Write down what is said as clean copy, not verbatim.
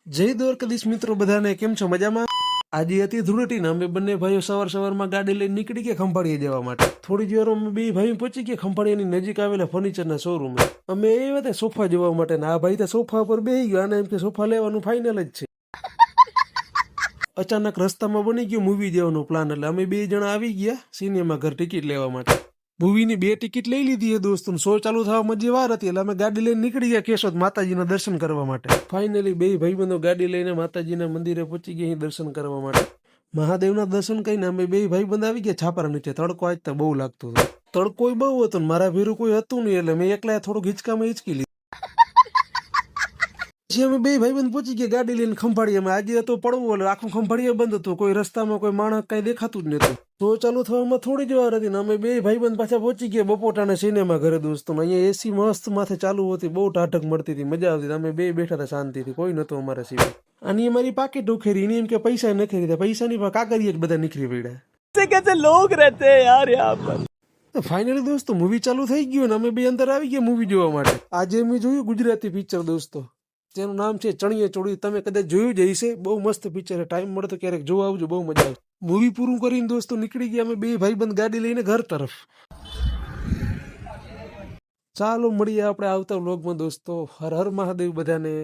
જય દ્વારકાધીશ મિત્રો બધાને કેમ છો મજામાં? આજે હતી ધૂળેટીને અમે બંને ભાઈઓ સવારમાં ગાડી લઈને નીકળી ગયા ખંભાળીએ જવા માટે. થોડી જ વારમાં બે ભાઈઓ પહોંચી ગયા ખંભાળીયાની નજીક આવેલા ફર્નિચરના શોરૂમે. અમે એ હતા સોફા જોવા માટે ને આ ભાઈ તો સોફા પર બેસી ગયો. આને એમ કે સોફા લેવાનું ફાઇનલ જ છે. અચાનક રસ્તામાં બની ગયો મૂવી જવાનો પ્લાન એટલે અમે બે જણા આવી ગયા સિનેમા ઘર ટિકિટ લેવા માટે. મૂવીની 2 ટિકિટ લઈ લીધી દોસ્તો. શો ચાલુ થવામાં જે વાર હતી એટલે અમે ગાડી લઈને નીકળી ગયા કેશોદ માતાજીના દર્શન કરવા માટે. ફાઇનલી બે ભાઈબંધો ગાડી લઈને માતાજીના મંદિરે પહોંચી ગયા અહીં દર્શન કરવા માટે. મહાદેવના દર્શન કરીને અમે બે ભાઈબંધ આવી ગયા છાપરા નીચે. તડકો આજ તો બહુ લાગતો હતો. તડકો બહુ હતો ને મારા ભેરું કોઈ હતું નહીં એટલે મેં એકલા થોડુંક હિંચકામાં હિંચકી લીધું. પછી અમે બે ભાઈબંધ પહોંચી ગયા ગાડી લઈને ખંભાળીએ. આજે તો પડવું એટલે આખું ખંભાળીએ બંધ હતું. કોઈ રસ્તામાં કોઈ માણસ કઈ દેખાતું જ નતું. શો ચાલુ થવામાં થોડી જ વાર હતી ને અમે બે ભાઈબંધ પાછા પહોંચી ગયા બપોટાના સિનેમા ઘરે દોસ્તો. અહીંયા એસી મસ્ત માથે ચાલુ હતી, બહુ ટાઢક મળતી હતી, મજા આવતી. અમે બે બેઠા હતા શાંતિથી, કોઈ નતું અમારા સિવાય. આની અમારી પાકેટ ઉખેરી, એની એમ કે પૈસા નખી દીધા. પૈસાની કાગળિયે જ બધા નીકળી પડ્યા. कैसे लोग रहते हैं यार यहाँ पर। ફાઇનલી દોસ્તો મૂવી ચાલુ થઈ ગયું ને અમે બે અંદર આવી ગયા મૂવી જોવા માટે. આજે અમે જોયું ગુજરાતી પિક્ચર દોસ્તો, જેનું નામ છે ચણિયા ચોળી. તમે કદાચ જોયું જ હશે. બહુ મસ્ત પિક્ચર. ટાઈમ મળે તો ક્યારેક જોવા આવજો, બહુ મજા આવે. મૂવી પૂરું કરીને દોસ્તો નીકળી ગયા અમે બે ભાઈબંધ ગાડી લઈને ઘર તરફ. ચાલો મળીએ આપણે આવતા વ્લોગમાં દોસ્તો. હર હર મહાદેવ બધાને.